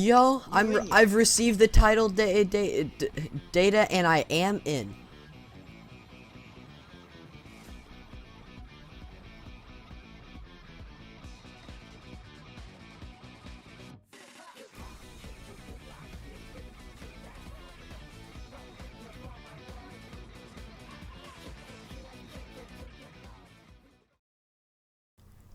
Yo, I've received the title data and I am in.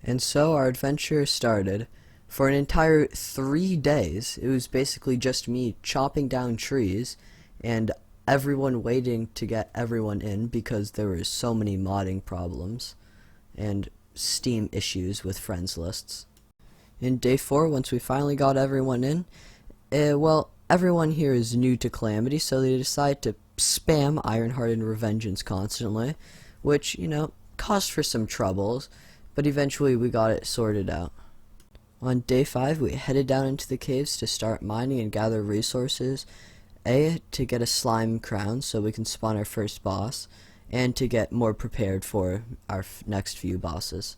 And so our adventure started. For an entire 3 days, it was basically just me chopping down trees and everyone waiting to get everyone in because there were so many modding problems and Steam issues with friends lists. In day 4, once we finally got everyone in, well, everyone here is new to Calamity, so they decided to spam Ironheart and Revengeance constantly, which, you know, caused for some troubles, but eventually we got it sorted out. On day 5, we headed down into the caves to start mining and gather resources, to get a slime crown so we can spawn our first boss, and to get more prepared for our next few bosses.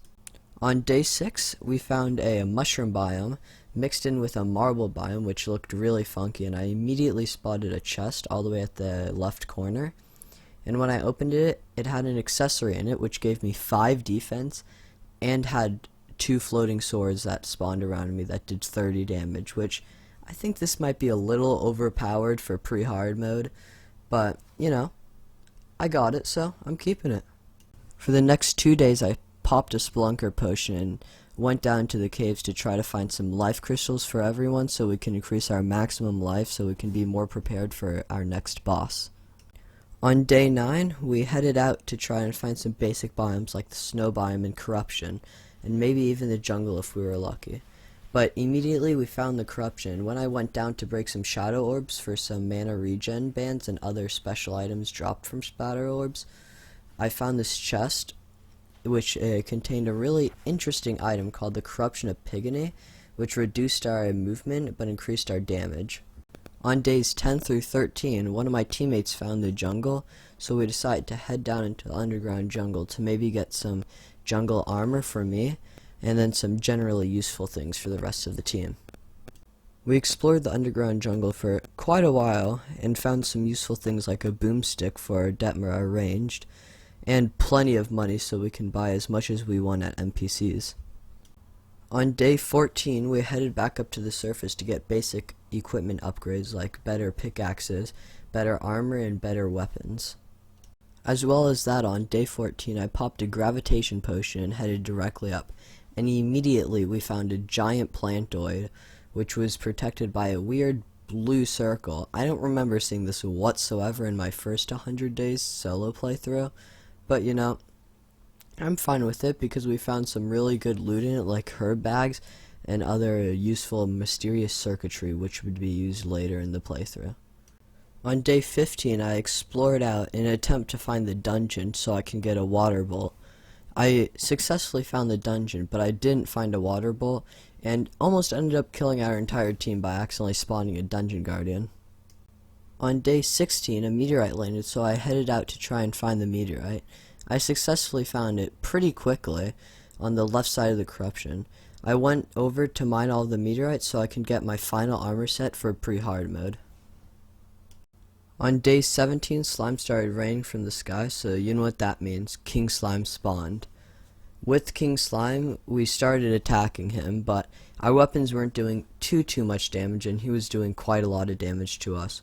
On day 6, we found a mushroom biome mixed in with a marble biome, which looked really funky, and I immediately spotted a chest all the way at the left corner. And when I opened it, it had an accessory in it, which gave me 5 defense, and had 2 floating swords that spawned around me that did 30 damage, which I think this might be a little overpowered for pre-hard mode, but, you know, I got it, so I'm keeping it. For the next 2 days, I popped a Splunker potion and went down to the caves to try to find some life crystals for everyone so we can increase our maximum life so we can be more prepared for our next boss. On day 9, we headed out to try and find some basic biomes like the snow biome and corruption, and maybe even the jungle if we were lucky. But immediately we found the corruption. When I went down to break some shadow orbs for some mana regen bands and other special items dropped from shadow orbs, I found this chest which contained a really interesting item called the Corruption of Pigony, which reduced our movement but increased our damage. On days 10 through 13, one of my teammates found the jungle, so we decided to head down into the underground jungle to maybe get some jungle armor for me, and then some generally useful things for the rest of the team. We explored the underground jungle for quite a while, and found some useful things like a boomstick for Detmer ranged, and plenty of money so we can buy as much as we want at NPCs. On day 14, we headed back up to the surface to get basic equipment upgrades like better pickaxes, better armor, and better weapons. As well as that, on day 14, I popped a gravitation potion and headed directly up, and immediately we found a giant plantoid, which was protected by a weird blue circle. I don't remember seeing this whatsoever in my first 100 days solo playthrough, but you know, I'm fine with it because we found some really good loot in it, like herb bags and other useful mysterious circuitry which would be used later in the playthrough. On day 15, I explored out in an attempt to find the dungeon so I can get a water bolt. I successfully found the dungeon, but I didn't find a water bolt, and almost ended up killing our entire team by accidentally spawning a dungeon guardian. On day 16, a meteorite landed, so I headed out to try and find the meteorite. I successfully found it pretty quickly on the left side of the corruption. I went over to mine all the meteorites so I can get my final armor set for pre-hard mode. On day 17, slime started raining from the sky, so you know what that means. King Slime spawned. With King Slime, we started attacking him, but our weapons weren't doing too much damage, and he was doing quite a lot of damage to us.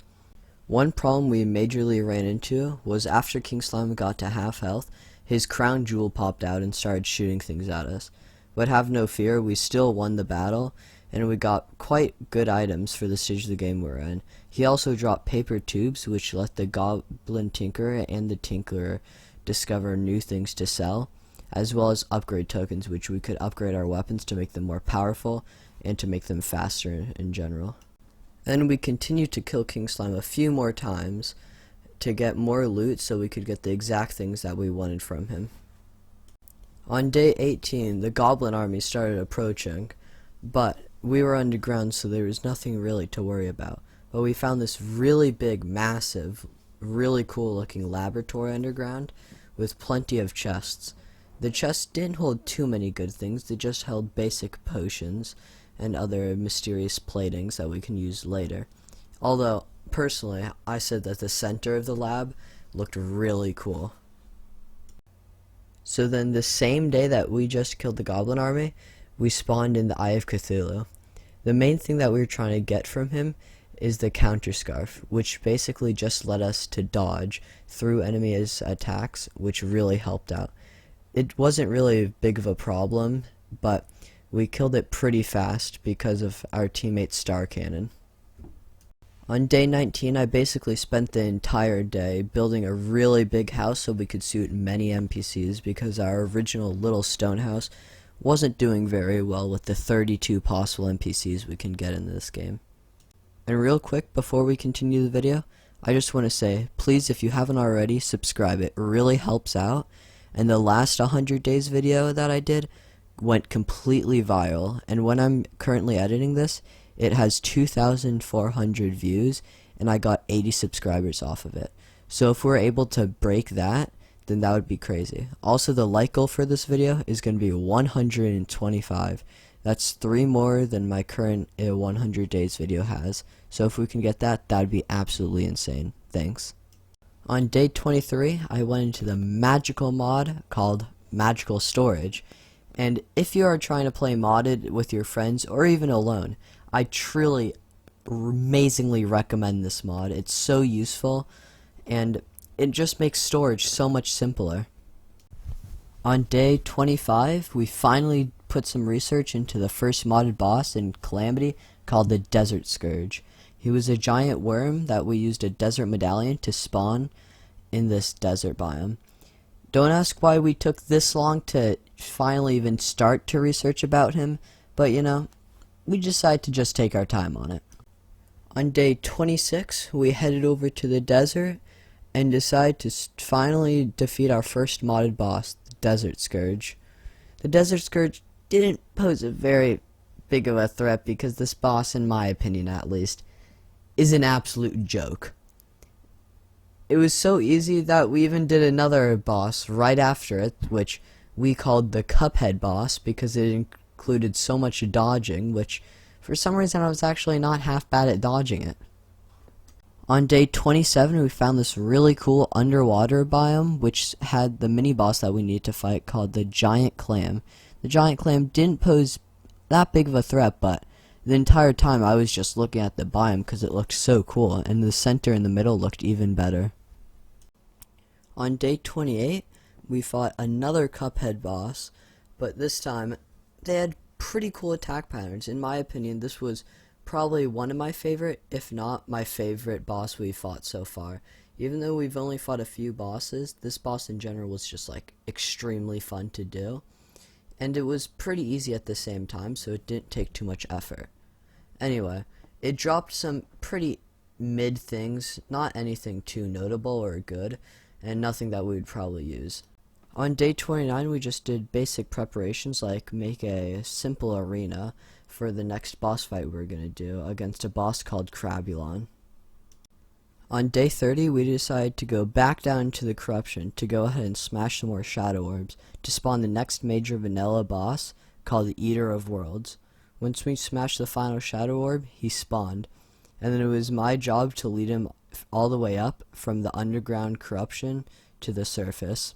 One problem we majorly ran into was after King Slime got to half health, his crown jewel popped out and started shooting things at us. But have no fear, we still won the battle, and we got quite good items for the stage of the game we're in. He also dropped paper tubes, which let the Goblin Tinkerer and the Tinkerer discover new things to sell, as well as upgrade tokens, which we could upgrade our weapons to make them more powerful and to make them faster in general. Then we continued to kill King Slime a few more times to get more loot so we could get the exact things that we wanted from him. On day 18, the Goblin army started approaching, but we were underground, so there was nothing really to worry about. But we found this really big, massive, really cool looking laboratory underground with plenty of chests. The chests didn't hold too many good things, they just held basic potions and other mysterious platings that we can use later. Although, personally, I said that the center of the lab looked really cool. So then the same day that we just killed the goblin army, we spawned in the Eye of Cthulhu. The main thing that we were trying to get from him is the counter scarf, which basically just led us to dodge through enemies' attacks, which really helped out. It wasn't really big of a problem, but we killed it pretty fast because of our teammate's star cannon. On day 19, I basically spent the entire day building a really big house so we could suit many NPCs, because our original little stone house wasn't doing very well with the 32 possible NPCs we can get in this game. And real quick, before we continue the video, I just want to say, please, if you haven't already, subscribe. It really helps out. And the last 100 days video that I did went completely viral, and when I'm currently editing this, it has 2,400 views, and I got 80 subscribers off of it. So if we're able to break that, then that would be crazy. Also, the like goal for this video is going to be 125. That's 3 more than my current 100 days video has. So if we can get that, that would be absolutely insane. Thanks. On day 23, I went into the magical mod called Magical Storage. And if you are trying to play modded with your friends or even alone, I truly amazingly recommend this mod. It's so useful, and it just makes storage so much simpler. On day 25, we finally put some research into the first modded boss in Calamity called the Desert Scourge. He was a giant worm that we used a desert medallion to spawn in this desert biome. Don't ask why we took this long to finally even start to research about him, but you know, we decided to just take our time on it. On day 26, we headed over to the desert and decided to finally defeat our first modded boss, the Desert Scourge. The Desert Scourge didn't pose a very big of a threat because this boss, in my opinion at least, is an absolute joke. It was so easy that we even did another boss right after it, which we called the Cuphead boss because it included so much dodging, which for some reason I was actually not half bad at dodging it. On day 27, we found this really cool underwater biome, which had the mini boss that we need to fight called the Giant Clam. The Giant Clam didn't pose that big of a threat, but the entire time I was just looking at the biome because it looked so cool, and the center in the middle looked even better. On day 28, we fought another Cuphead boss, but this time they had pretty cool attack patterns. In my opinion, this was probably one of my favorite, if not my favorite boss we've fought so far. Even though we've only fought a few bosses, this boss in general was just like extremely fun to do. And it was pretty easy at the same time, so it didn't take too much effort. Anyway, it dropped some pretty mid things, not anything too notable or good, and nothing that we would probably use. On day 29, we just did basic preparations like make a simple arena for the next boss fight we're going to do against a boss called Crabulon. On day 30, we decided to go back down to the corruption to go ahead and smash some more shadow orbs to spawn the next major vanilla boss called the Eater of Worlds. Once we smashed the final shadow orb, he spawned, and then it was my job to lead him all the way up from the underground corruption to the surface.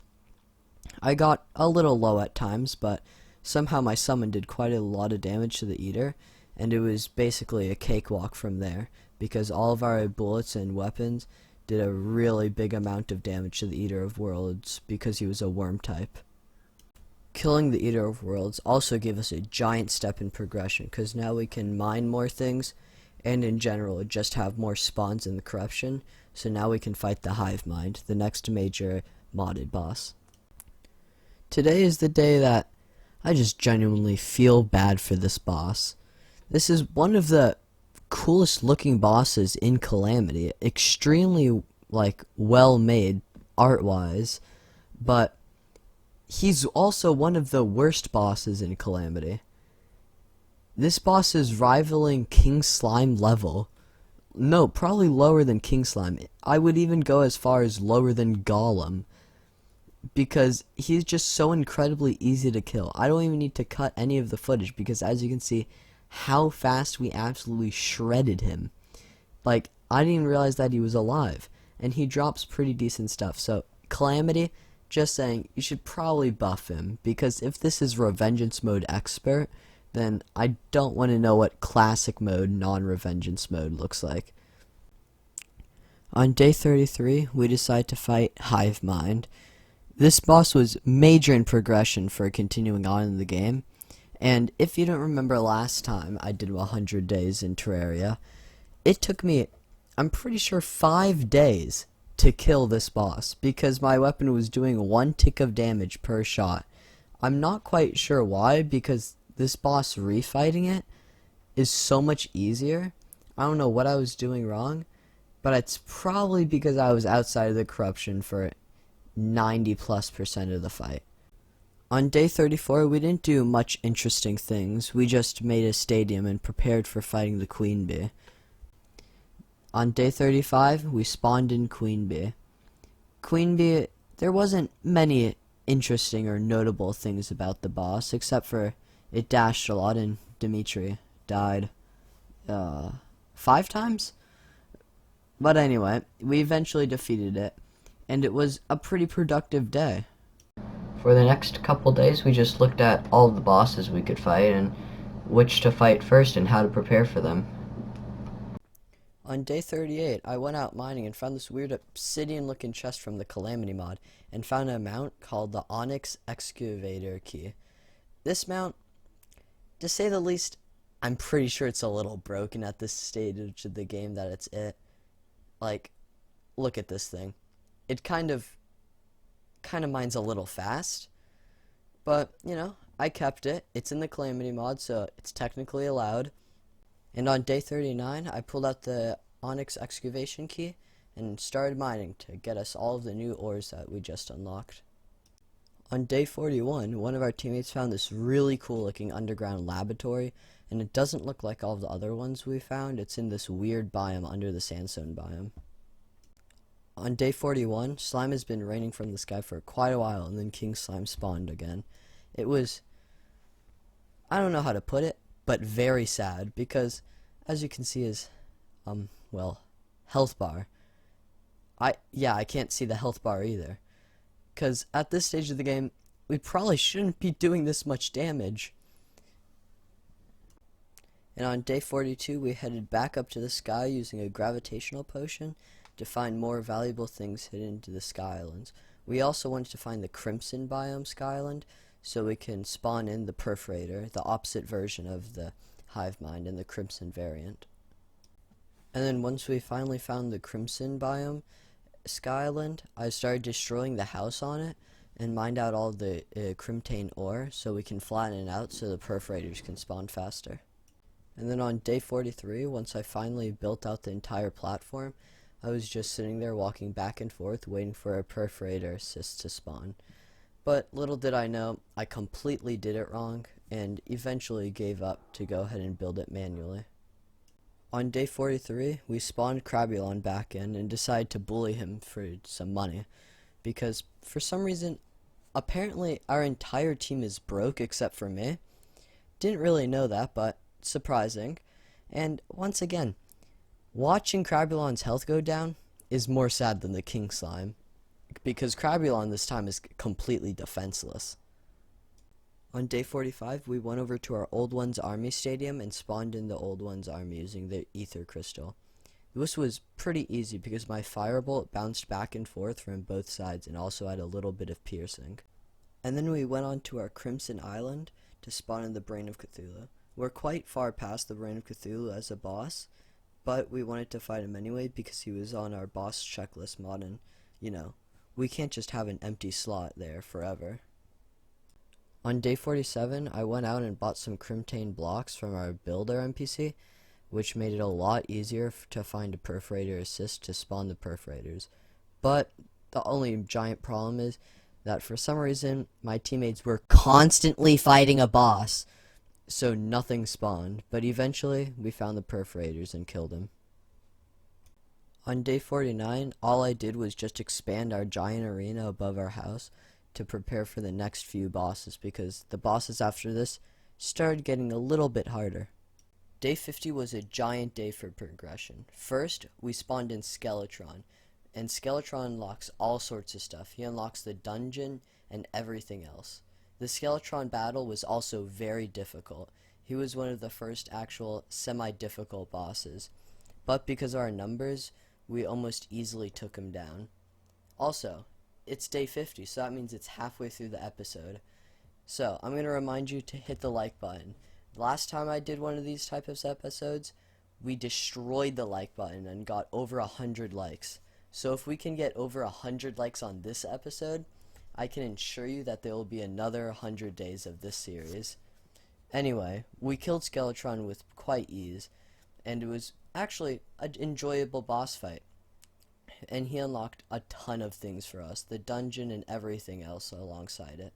I got a little low at times, but somehow my summon did quite a lot of damage to the Eater, and it was basically a cakewalk from there, because all of our bullets and weapons did a really big amount of damage to the Eater of Worlds because he was a worm type. Killing the Eater of Worlds also gave us a giant step in progression, because now we can mine more things, and in general just have more spawns in the corruption, so now we can fight the Hive Mind, the next major modded boss. Today is the day that I just genuinely feel bad for this boss. This is one of the coolest looking bosses in Calamity, extremely well made art wise, but he's also one of the worst bosses in Calamity. This boss is rivaling King Slime level. No, probably lower than King Slime. I would even go as far as lower than Golem, because he's just so incredibly easy to kill. I don't even need to cut any of the footage because, as you can see, how fast we absolutely shredded him. Like, I didn't even realize that he was alive, and he drops pretty decent stuff. So, Calamity, just saying, you should probably buff him, because if this is Revengeance Mode Expert, then I don't want to know what Classic Mode, non-Revengeance Mode looks like. On day 33, we decide to fight Hive Mind. This boss was major in progression for continuing on in the game, and if you don't remember last time I did 100 days in Terraria, it took me, I'm pretty sure, 5 days to kill this boss, because my weapon was doing 1 tick of damage per shot. I'm not quite sure why, because this boss refighting it is so much easier. I don't know what I was doing wrong, but it's probably because I was outside of the corruption for 90+% of the fight. On day 34, we didn't do much interesting things. We just made a stadium and prepared for fighting the Queen Bee. On day 35, we spawned in Queen Bee. Queen Bee, there wasn't many interesting or notable things about the boss, except for it dashed a lot and Dimitri died 5 times? But anyway, we eventually defeated it, and it was a pretty productive day. For the next couple days, we just looked at all of the bosses we could fight and which to fight first and how to prepare for them. On day 38, I went out mining and found this weird obsidian-looking chest from the Calamity Mod, and found a mount called the Onyx Excavator Key. This mount, to say the least, I'm pretty sure it's a little broken at this stage of the game that it's it. Like, look at this thing. It kind of mines a little fast, but, you know, I kept it. It's in the Calamity Mod, so it's technically allowed. And on day 39, I pulled out the Onyx Excavation Key and started mining to get us all of the new ores that we just unlocked. On day 41, one of our teammates found this really cool looking underground laboratory, and it doesn't look like all of the other ones we found. It's in this weird biome under the sandstone biome. On day 41, slime has been raining from the sky for quite a while, and then King Slime spawned again. It was, I don't know how to put it, but very sad, because as you can see his health bar, I can't see the health bar either, because at this stage of the game we probably shouldn't be doing this much damage. And on day 42, we headed back up to the sky using a gravitational potion to find more valuable things hidden into the Sky Islands. We also wanted to find the Crimson Biome Sky Island, so we can spawn in the Perforator, the opposite version of the Hive Mind and the Crimson variant. And then once we finally found the Crimson Biome Sky Island, I started destroying the house on it and mined out all the Crimtane ore so we can flatten it out so the Perforators can spawn faster. And then on day 43, once I finally built out the entire platform, I was just sitting there walking back and forth waiting for a Perforator assist to spawn. But little did I know, I completely did it wrong, and eventually gave up to go ahead and build it manually. On day 43, we spawned Crabulon back in and decided to bully him for some money, because for some reason, apparently our entire team is broke except for me. Didn't really know that, but surprising. And once again, watching Crabulon's health go down is more sad than the King Slime, because Crabulon this time is completely defenseless. On day 45, we went over to our Old One's Army Stadium and spawned in the Old One's Army using the Ether Crystal. This was pretty easy because my Firebolt bounced back and forth from both sides and also had a little bit of piercing. And then we went on to our Crimson Island to spawn in the Brain of Cthulhu. We're quite far past the Brain of Cthulhu as a boss, but we wanted to fight him anyway because he was on our boss checklist mod, and, you know, we can't just have an empty slot there forever. On day 47, I went out and bought some Crimtane blocks from our builder NPC, which made it a lot easier to find a Perforator assist to spawn the Perforators. But the only giant problem is that for some reason, my teammates were constantly fighting a boss, so nothing spawned, but eventually we found the Perforators and killed him. On day 49, all I did was just expand our giant arena above our house to prepare for the next few bosses, because the bosses after this started getting a little bit harder. Day 50 was a giant day for progression. First, we spawned in Skeletron, and Skeletron unlocks all sorts of stuff. He unlocks the dungeon and everything else. The Skeletron battle was also very difficult. He was one of the first actual semi-difficult bosses, but because of our numbers, we almost easily took him down. Also, it's day 50, so that means it's halfway through the episode. So, I'm going to remind you to hit the like button. Last time I did one of these type of episodes, we destroyed the like button and got over 100 likes. So if we can get over 100 likes on this episode, I can assure you that there will be another 100 days of this series. Anyway, we killed Skeletron with quite ease, and it was actually an enjoyable boss fight. And he unlocked a ton of things for us, the dungeon and everything else alongside it.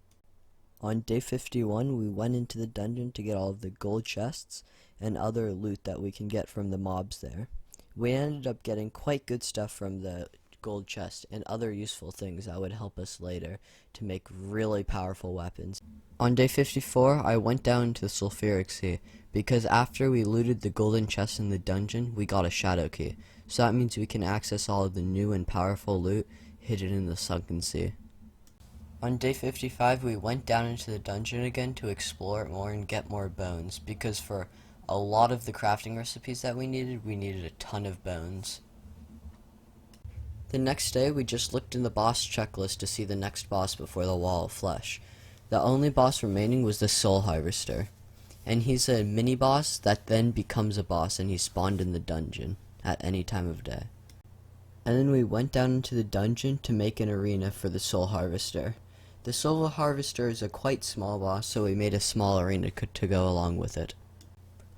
On day 51, we went into the dungeon to get all of the gold chests and other loot that we can get from the mobs there. We ended up getting quite good stuff from the gold chest and other useful things that would help us later to make really powerful weapons. On day 54, I went down to the sulfuric sea because after we looted the golden chest in the dungeon, we got a shadow key. So that means we can access all of the new and powerful loot hidden in the sunken sea. On day 55, we went down into the dungeon again to explore it more and get more bones, because for a lot of the crafting recipes that we needed a ton of bones. The next day, we just looked in the boss checklist to see the next boss before the Wall of Flesh. The only boss remaining was the Soul Harvester, and he's a mini-boss that then becomes a boss, and he spawned in the dungeon at any time of day. And then we went down into the dungeon to make an arena for the Soul Harvester. The Soul Harvester is a quite small boss, so we made a small arena to go along with it.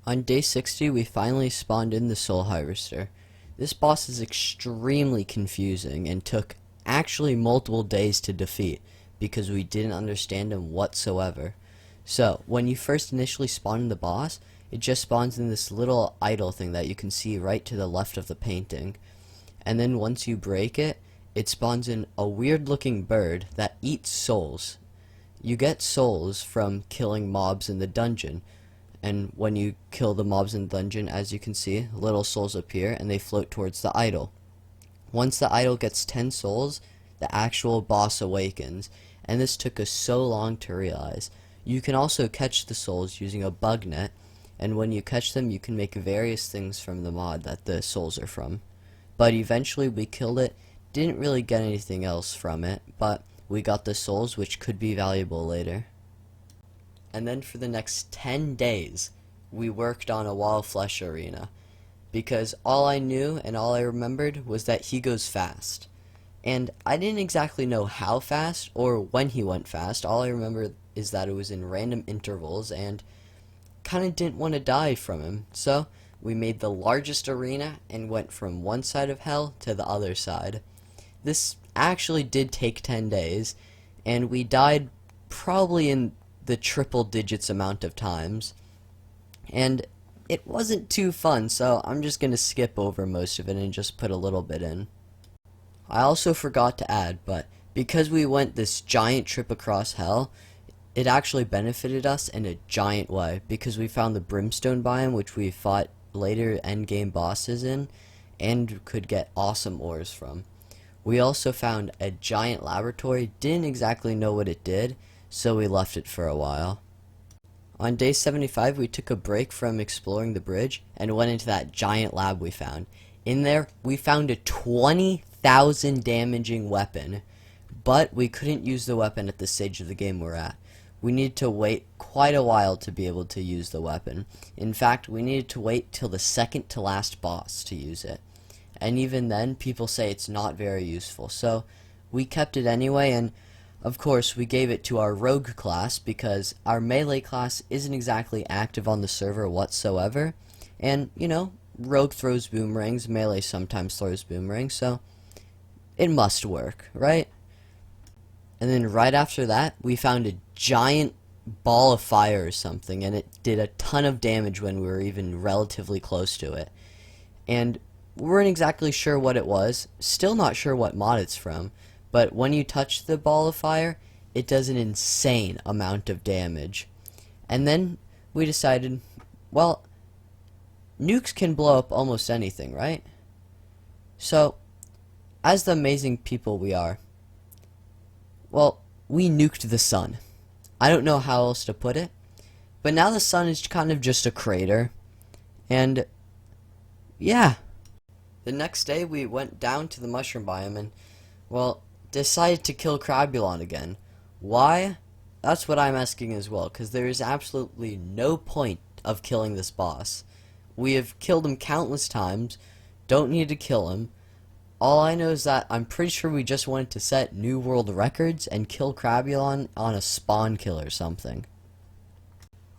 On day 60, we finally spawned in the Soul Harvester. This boss is extremely confusing and took actually multiple days to defeat because we didn't understand him whatsoever. So, when you first initially spawn in the boss, it just spawns in this little idol thing that you can see right to the left of the painting. And then once you break it, it spawns in a weird looking bird that eats souls. You get souls from killing mobs in the dungeon, and when you kill the mobs in the dungeon, as you can see, little souls appear and they float towards the idol. Once the idol gets 10 souls, the actual boss awakens, and this took us so long to realize. You can also catch the souls using a bug net, and when you catch them you can make various things from the mod that the souls are from. But eventually we killed it. Didn't really get anything else from it, but we got the souls, which could be valuable later. And then for the next 10 days, we worked on a Wall of Flesh arena, because all I knew and all I remembered was that he goes fast. And I didn't exactly know how fast or when he went fast. All I remember is that it was in random intervals and kinda didn't want to die from him. So we made the largest arena and went from one side of hell to the other side. This actually did take 10 days, and we died probably in the triple digits amount of times, and it wasn't too fun, so I'm just going to skip over most of it and just put a little bit in. I also forgot to add, but because we went this giant trip across hell, it actually benefited us in a giant way, because we found the brimstone biome, which we fought later endgame bosses in, and could get awesome ores from. We also found a giant laboratory, didn't exactly know what it did, so we left it for a while. On day 75, we took a break from exploring the bridge and went into that giant lab we found. In there, we found a 20,000 damaging weapon, but we couldn't use the weapon at the stage of the game we're at. We needed to wait quite a while to be able to use the weapon. In fact, we needed to wait till the second to last boss to use it. And even then, people say it's not very useful. So we kept it anyway, and of course we gave it to our rogue class because our melee class isn't exactly active on the server whatsoever. And, you know, rogue throws boomerangs, melee sometimes throws boomerangs, so it must work, right? And then right after that, we found a giant ball of fire or something, and it did a ton of damage when we were even relatively close to it. And we weren't exactly sure what it was, still not sure what mod it's from, but when you touch the ball of fire, it does an insane amount of damage. And then we decided, well, nukes can blow up almost anything, right? So, as the amazing people we are, well, we nuked the sun. I don't know how else to put it, but now the sun is kind of just a crater, and yeah. The next day we went down to the mushroom biome and, well, decided to kill Crabulon again. Why? That's what I'm asking as well, because there is absolutely no point of killing this boss. We have killed him countless times, don't need to kill him. All I know is that I'm pretty sure we just wanted to set new world records and kill Crabulon on a spawn kill or something.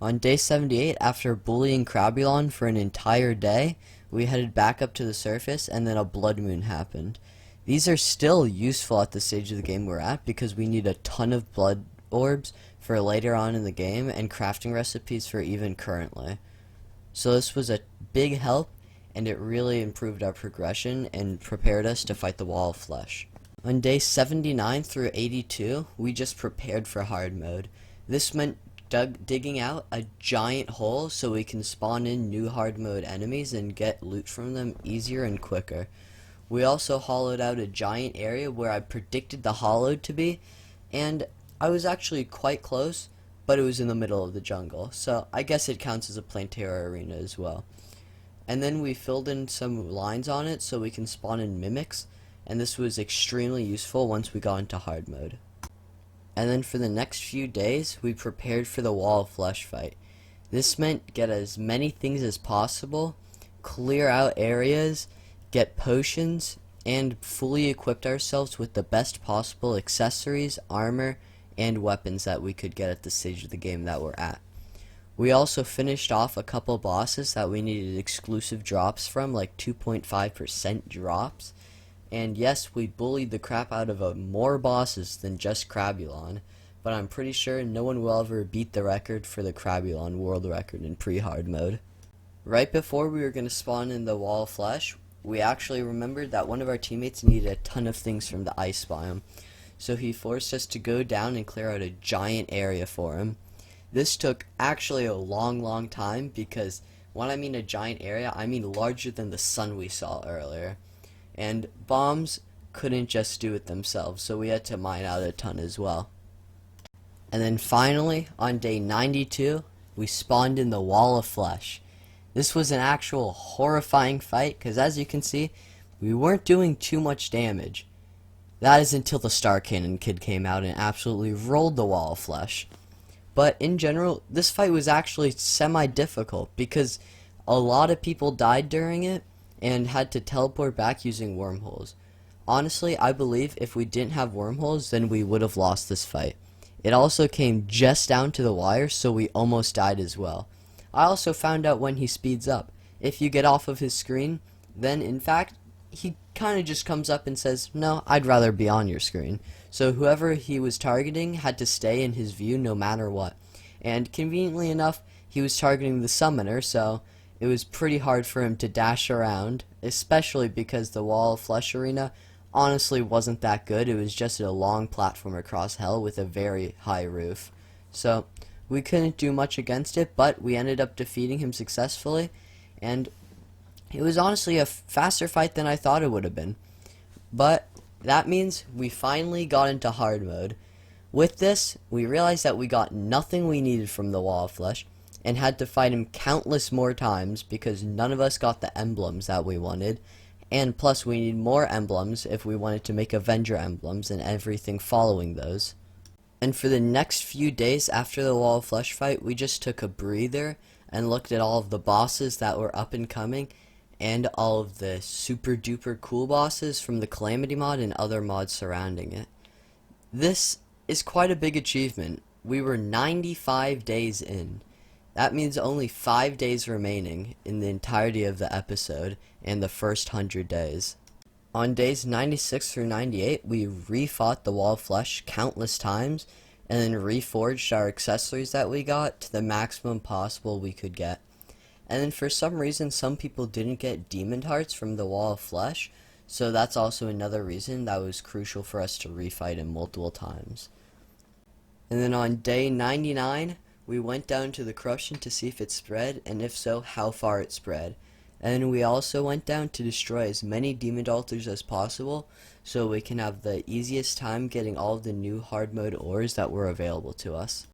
On day 78, after bullying Crabulon for an entire day, we headed back up to the surface, and then a blood moon happened. These are still useful at the stage of the game we're at, because we need a ton of blood orbs for later on in the game, and crafting recipes for even currently. So this was a big help, and it really improved our progression and prepared us to fight the Wall of Flesh. On day 79 through 82, we just prepared for hard mode. This meant digging out a giant hole so we can spawn in new hard mode enemies and get loot from them easier and quicker. We also hollowed out a giant area where I predicted the hollowed to be, and I was actually quite close, but it was in the middle of the jungle, so I guess it counts as a Plantera arena as well. And then we filled in some lines on it so we can spawn in mimics, and this was extremely useful once we got into hard mode. And then for the next few days, we prepared for the Wall of Flesh fight. This meant get as many things as possible, clear out areas, get potions, and fully equipped ourselves with the best possible accessories, armor, and weapons that we could get at the stage of the game that we're at. We also finished off a couple bosses that we needed exclusive drops from, like 2.5% drops. And yes, we bullied the crap out of more bosses than just Crabulon, but I'm pretty sure no one will ever beat the record for the Crabulon world record in pre-hard mode. Right before we were going to spawn in the Wall of Flesh, we actually remembered that one of our teammates needed a ton of things from the ice biome, so he forced us to go down and clear out a giant area for him. This took actually a long time, because when I mean a giant area, I mean larger than the sun we saw earlier. And bombs couldn't just do it themselves, so we had to mine out a ton as well. And then finally, on day 92, we spawned in the Wall of Flesh. This was an actual horrifying fight, because as you can see, we weren't doing too much damage. That is until the Star Cannon kid came out and absolutely rolled the Wall of Flesh. But in general, this fight was actually semi-difficult, because a lot of people died during it and had to teleport back using wormholes. Honestly, I believe if we didn't have wormholes, then we would have lost this fight. It also came just down to the wire, so we almost died as well. I also found out when he speeds up. If you get off of his screen, then in fact, he kind of just comes up and says, no, I'd rather be on your screen. So whoever he was targeting had to stay in his view no matter what. And conveniently enough, he was targeting the summoner, so it was pretty hard for him to dash around, especially because the Wall of Flesh arena honestly wasn't that good. It was just a long platform across hell with a very high roof. So we couldn't do much against it, but we ended up defeating him successfully, and it was honestly a faster fight than I thought it would have been. But that means we finally got into hard mode. With this, we realized that we got nothing we needed from the Wall of Flesh, and had to fight him countless more times because none of us got the emblems that we wanted, and plus we need more emblems if we wanted to make Avenger emblems and everything following those. And for the next few days after the Wall of Flesh fight, we just took a breather and looked at all of the bosses that were up and coming, and all of the super duper cool bosses from the Calamity Mod and other mods surrounding it. This is quite a big achievement. We were 95 days in. That means only 5 days remaining in the entirety of the episode and the first 100 days. On days 96 through 98, we refought the Wall of Flesh countless times, and then reforged our accessories that we got to the maximum possible we could get. And then for some reason, some people didn't get Demon Hearts from the Wall of Flesh, so that's also another reason that was crucial for us to refight him multiple times. And then on day 99, we went down to the corruption to see if it spread, and if so, how far it spread. And we also went down to destroy as many demon altars as possible so we can have the easiest time getting all of the new hard mode ores that were available to us.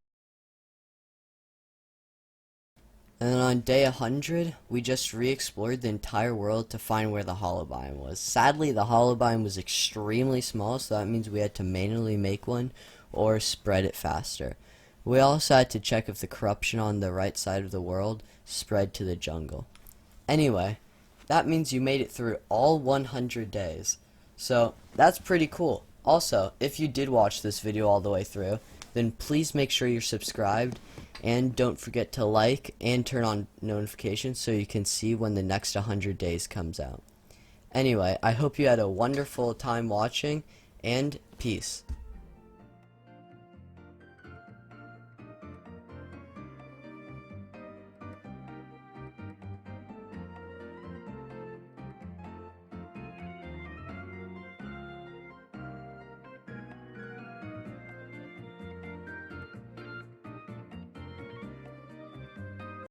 And then on day 100, we just re-explored the entire world to find where the hollow biome was. Sadly, the hollow biome was extremely small, so that means we had to manually make one or spread it faster. We also had to check if the corruption on the right side of the world spread to the jungle. Anyway, that means you made it through all 100 days. So, that's pretty cool. Also, if you did watch this video all the way through, then please make sure you're subscribed, and don't forget to like and turn on notifications so you can see when the next 100 days comes out. Anyway, I hope you had a wonderful time watching, and peace.